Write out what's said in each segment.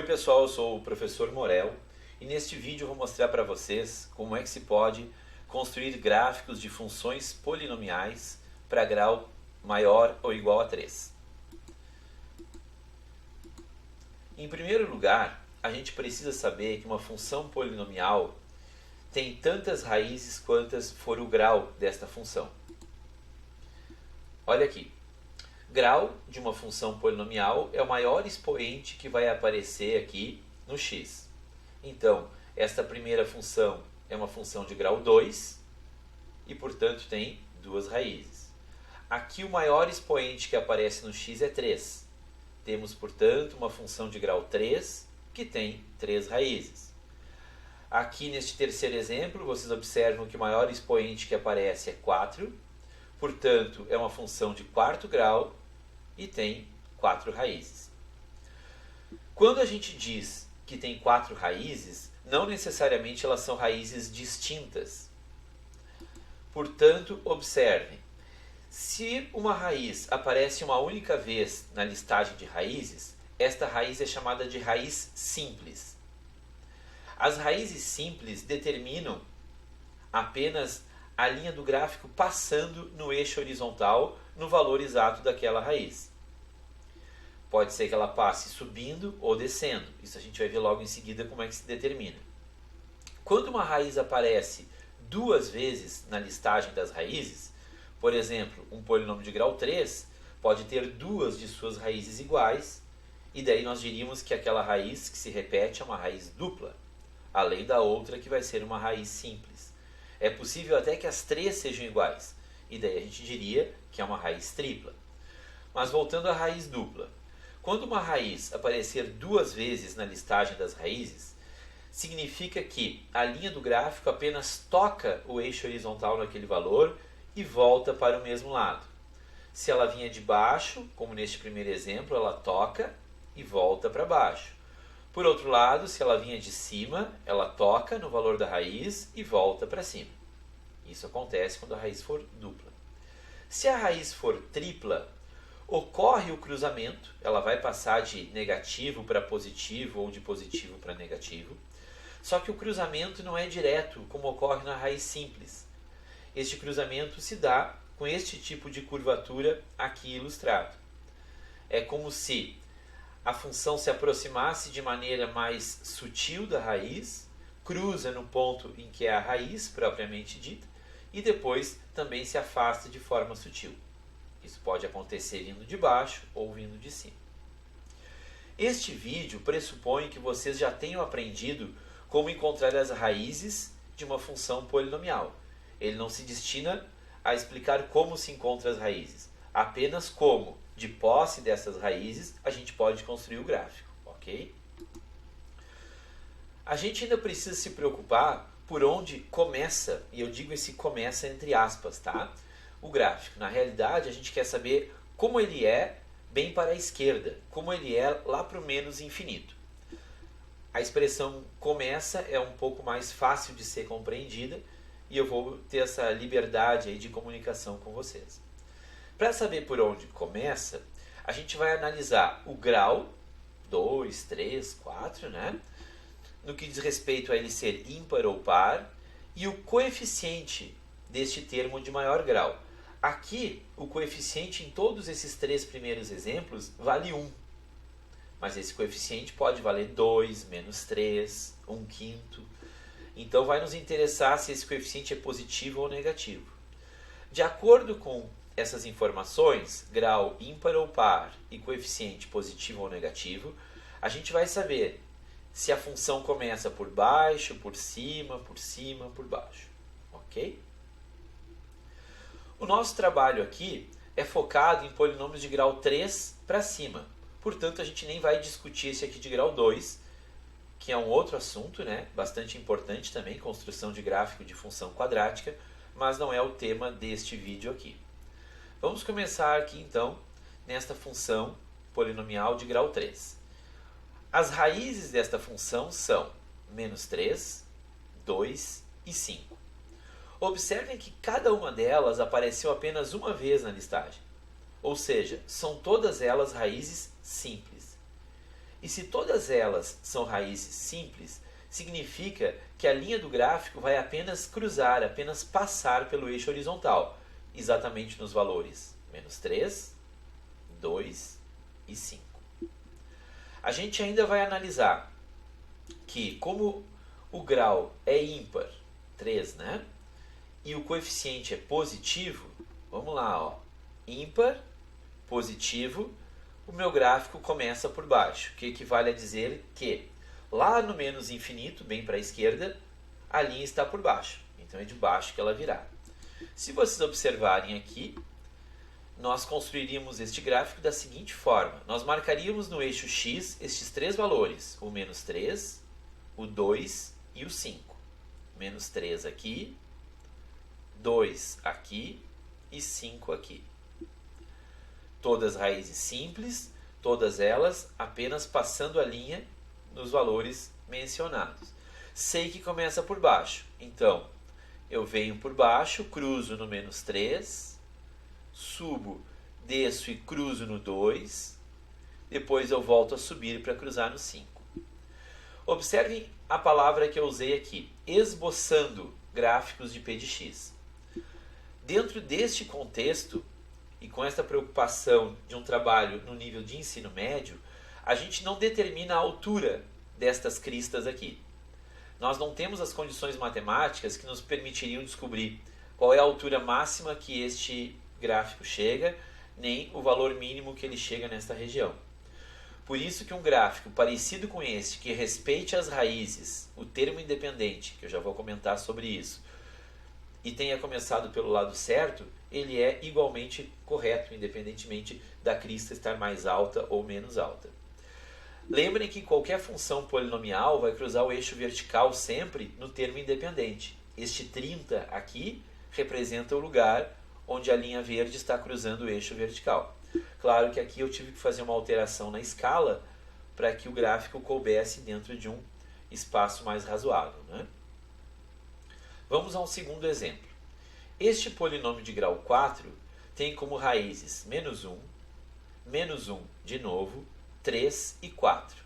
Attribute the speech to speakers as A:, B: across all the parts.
A: Oi pessoal, eu sou o professor Morel e neste vídeo eu vou mostrar para vocês como é que se pode construir gráficos de funções polinomiais para grau maior ou igual a 3. Em primeiro lugar, a gente precisa saber que uma função polinomial tem tantas raízes quantas for o grau desta função. Olha aqui. Grau de uma função polinomial é o maior expoente que vai aparecer aqui no x. Então, esta primeira função é uma função de grau 2 e, portanto, tem duas raízes. Aqui o maior expoente que aparece no x é 3. Temos, portanto, uma função de grau 3 que tem 3 raízes. Aqui neste terceiro exemplo, vocês observam que o maior expoente que aparece é 4. Portanto, é uma função de quarto grau e tem 4 raízes. Quando a gente diz que tem 4 raízes, não necessariamente elas são raízes distintas. Portanto, observem, se uma raiz aparece uma única vez na listagem de raízes, esta raiz é chamada de raiz simples. As raízes simples determinam apenas a linha do gráfico passando no eixo horizontal no valor exato daquela raiz. Pode ser que ela passe subindo ou descendo. Isso a gente vai ver logo em seguida como é que se determina. Quando uma raiz aparece duas vezes na listagem das raízes, por exemplo, um polinômio de grau 3 pode ter duas de suas raízes iguais, e daí nós diríamos que aquela raiz que se repete é uma raiz dupla, além da outra que vai ser uma raiz simples. É possível até que as três sejam iguais, e daí a gente diria que é uma raiz tripla. Mas voltando à raiz dupla, quando uma raiz aparecer duas vezes na listagem das raízes, significa que a linha do gráfico apenas toca o eixo horizontal naquele valor e volta para o mesmo lado. Se ela vinha de baixo, como neste primeiro exemplo, ela toca e volta para baixo. Por outro lado, se ela vinha de cima, ela toca no valor da raiz e volta para cima. Isso acontece quando a raiz for dupla. Se a raiz for tripla, ocorre o cruzamento, ela vai passar de negativo para positivo ou de positivo para negativo, só que o cruzamento não é direto, como ocorre na raiz simples. Este cruzamento se dá com este tipo de curvatura aqui ilustrado. É como se a função se aproximasse de maneira mais sutil da raiz, cruza no ponto em que é a raiz propriamente dita, e depois também se afasta de forma sutil. Isso pode acontecer vindo de baixo ou vindo de cima. Este vídeo pressupõe que vocês já tenham aprendido como encontrar as raízes de uma função polinomial. Ele não se destina a explicar como se encontra as raízes, apenas como, de posse dessas raízes, a gente pode construir o gráfico, ok? A gente ainda precisa se preocupar por onde começa, e eu digo esse começa entre aspas, tá? O gráfico. Na realidade, a gente quer saber como ele é bem para a esquerda, como ele é lá para o menos infinito. A expressão começa é um pouco mais fácil de ser compreendida e eu vou ter essa liberdade aí de comunicação com vocês. Para saber por onde começa, a gente vai analisar o grau, 2, 3, 4, né? No que diz respeito a ele ser ímpar ou par, e o coeficiente deste termo de maior grau. Aqui, o coeficiente em todos esses três primeiros exemplos vale 1. Mas esse coeficiente pode valer 2, menos 3, 1/5. Então vai nos interessar se esse coeficiente é positivo ou negativo. De acordo com essas informações, grau ímpar ou par e coeficiente positivo ou negativo, a gente vai saber se a função começa por baixo, por cima, por baixo. Ok? O nosso trabalho aqui é focado em polinômios de grau 3 para cima. Portanto, a gente nem vai discutir esse aqui de grau 2, que é um outro assunto, né? Bastante importante também, construção de gráfico de função quadrática, mas não é o tema deste vídeo aqui. Vamos começar aqui, então, nesta função polinomial de grau 3. As raízes desta função são menos 3, 2 e 5. Observem que cada uma delas apareceu apenas uma vez na listagem. Ou seja, são todas elas raízes simples. E se todas elas são raízes simples, significa que a linha do gráfico vai apenas cruzar, apenas passar pelo eixo horizontal, exatamente nos valores -3, 2 e 5. A gente ainda vai analisar que, como o grau é ímpar, 3, né? E o coeficiente é positivo, vamos lá, ó, ímpar, positivo, o meu gráfico começa por baixo, que equivale a dizer que lá no menos infinito, bem para a esquerda, a linha está por baixo. Então é de baixo que ela virá. Se vocês observarem aqui, nós construiríamos este gráfico da seguinte forma. Nós marcaríamos no eixo X estes três valores, o -3, o 2 e o 5. -3 aqui, 2 aqui e 5 aqui. Todas raízes simples, todas elas apenas passando a linha nos valores mencionados. Sei que começa por baixo, então eu venho por baixo, cruzo no -3, subo, desço e cruzo no 2, depois eu volto a subir para cruzar no 5. Observem a palavra que eu usei aqui, esboçando gráficos de P de x. Dentro deste contexto, e com esta preocupação de um trabalho no nível de ensino médio, a gente não determina a altura destas cristas aqui. Nós não temos as condições matemáticas que nos permitiriam descobrir qual é a altura máxima que este gráfico chega, nem o valor mínimo que ele chega nesta região. Por isso que um gráfico parecido com este, que respeite as raízes, o termo independente, que eu já vou comentar sobre isso, e tenha começado pelo lado certo, ele é igualmente correto, independentemente da crista estar mais alta ou menos alta. Lembrem que qualquer função polinomial vai cruzar o eixo vertical sempre no termo independente. Este 30 aqui representa o lugar onde a linha verde está cruzando o eixo vertical. Claro que aqui eu tive que fazer uma alteração na escala para que o gráfico coubesse dentro de um espaço mais razoável, né? Vamos a um segundo exemplo. Este polinômio de grau 4 tem como raízes -1, -1 de novo, 3 e 4.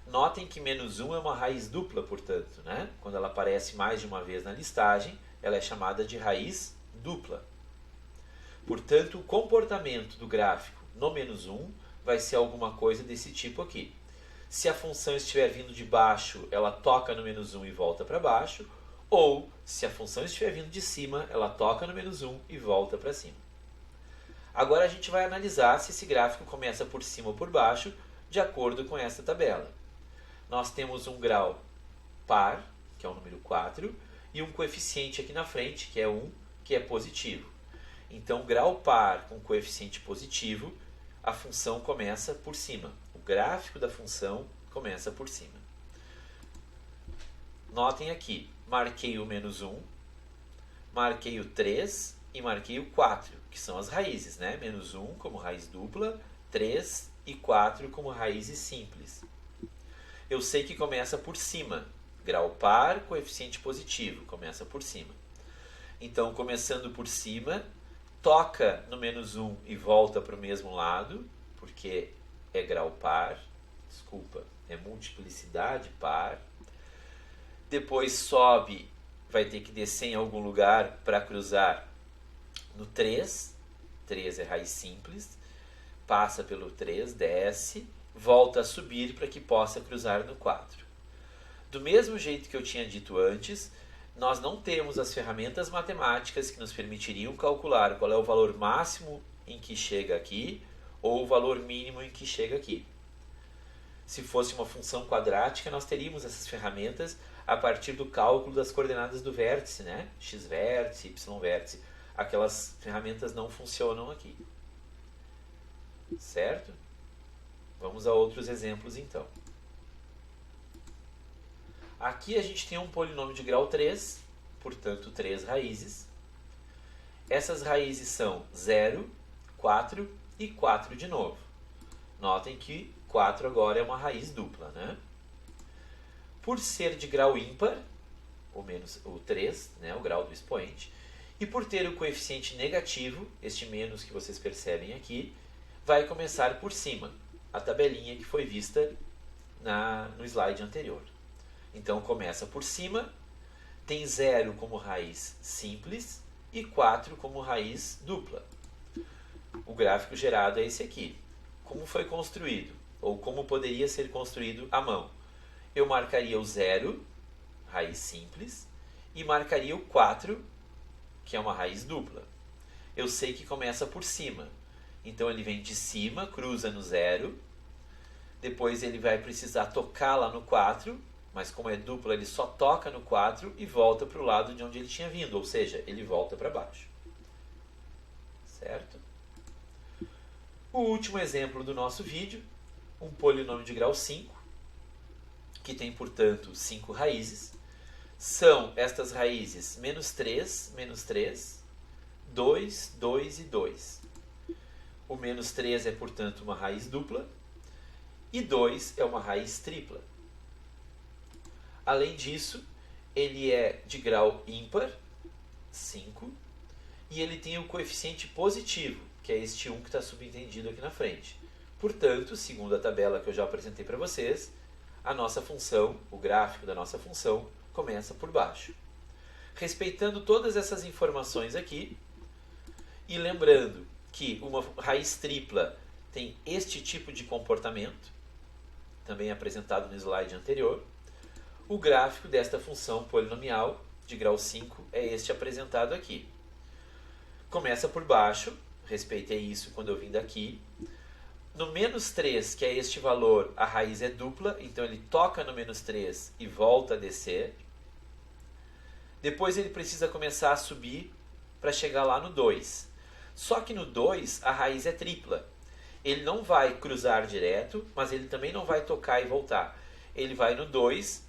A: Notem que -1 é uma raiz dupla, portanto, né? Quando ela aparece mais de uma vez na listagem, ela é chamada de raiz dupla. Portanto, o comportamento do gráfico no -1 vai ser alguma coisa desse tipo aqui. Se a função estiver vindo de baixo, ela toca no -1 e volta para baixo, ou, se a função estiver vindo de cima, ela toca no -1 e volta para cima. Agora a gente vai analisar se esse gráfico começa por cima ou por baixo, de acordo com esta tabela. Nós temos um grau par, que é o número 4, e um coeficiente aqui na frente, que é 1, que é positivo. Então, grau par com coeficiente positivo, a função começa por cima. O gráfico da função começa por cima. Notem aqui, marquei o -1, marquei o 3 e marquei o 4, que são as raízes, né? -1 como raiz dupla, 3 e 4 como raízes simples. Eu sei que começa por cima. Grau par, coeficiente positivo, começa por cima. Então, começando por cima, toca no -1 e volta para o mesmo lado, porque é grau par, desculpa, é multiplicidade par. Depois sobe, vai ter que descer em algum lugar para cruzar no 3. 3 é raiz simples. Passa pelo 3, desce, volta a subir para que possa cruzar no 4. Do mesmo jeito que eu tinha dito antes, nós não temos as ferramentas matemáticas que nos permitiriam calcular qual é o valor máximo em que chega aqui ou o valor mínimo em que chega aqui. Se fosse uma função quadrática, nós teríamos essas ferramentas a partir do cálculo das coordenadas do vértice, né? X-vértice, Y-vértice. Aquelas ferramentas não funcionam aqui. Certo? Vamos a outros exemplos, então. Aqui a gente tem um polinômio de grau 3, portanto, 3 raízes. Essas raízes são 0, 4 e 4 de novo. Notem que 4 agora é uma raiz dupla, né? Por ser de grau ímpar, o 3, né, o grau do expoente, e por ter o coeficiente negativo, este menos que vocês percebem aqui, vai começar por cima, a tabelinha que foi vista no slide anterior. Então começa por cima, tem 0 como raiz simples e 4 como raiz dupla. O gráfico gerado é esse aqui. Como foi construído? Ou como poderia ser construído à mão? Eu marcaria o 0, raiz simples, e marcaria o 4, que é uma raiz dupla. Eu sei que começa por cima. Então ele vem de cima, cruza no 0. Depois ele vai precisar tocar lá no 4, mas como é dupla, ele só toca no 4 e volta para o lado de onde ele tinha vindo, ou seja, ele volta para baixo. Certo? O último exemplo do nosso vídeo, um polinômio de grau 5, que tem, portanto, 5 raízes. São estas raízes menos 3, 2, 2 e 2. O menos 3 é, portanto, uma raiz dupla e 2 é uma raiz tripla. Além disso, ele é de grau ímpar, 5, e ele tem o coeficiente positivo, que é este 1 que está subentendido aqui na frente. Portanto, segundo a tabela que eu já apresentei para vocês, a nossa função, o gráfico da nossa função, começa por baixo. Respeitando todas essas informações aqui, e lembrando que uma raiz tripla tem este tipo de comportamento, também apresentado no slide anterior, o gráfico desta função polinomial de grau 5 é este apresentado aqui. Começa por baixo, respeitei isso quando eu vim daqui. No menos 3, que é este valor, a raiz é dupla, então ele toca no menos 3 e volta a descer. Depois ele precisa começar a subir para chegar lá no 2. Só que no 2 a raiz é tripla. Ele não vai cruzar direto, mas ele também não vai tocar e voltar. Ele vai no 2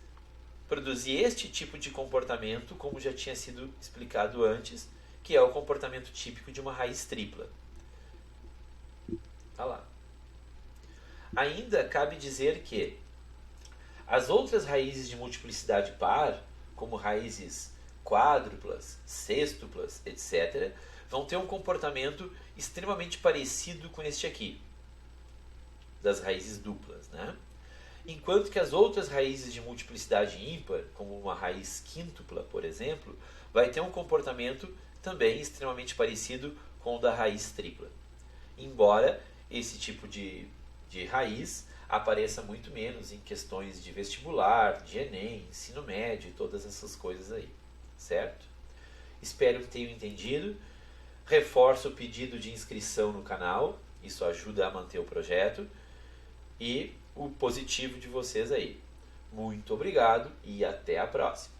A: produzir este tipo de comportamento, como já tinha sido explicado antes, que é o comportamento típico de uma raiz tripla. Tá lá. Ainda cabe dizer que as outras raízes de multiplicidade par, como raízes quádruplas, sextuplas, etc., vão ter um comportamento extremamente parecido com este aqui, das raízes duplas, né? Enquanto que as outras raízes de multiplicidade ímpar, como uma raiz quíntupla, por exemplo, vai ter um comportamento também extremamente parecido com o da raiz tripla. Embora esse tipo de raiz apareça muito menos em questões de vestibular, de Enem, ensino médio e todas essas coisas aí, certo? Espero que tenham entendido. Reforço o pedido de inscrição no canal, isso ajuda a manter o projeto, e o positivo de vocês aí. Muito obrigado e até a próxima!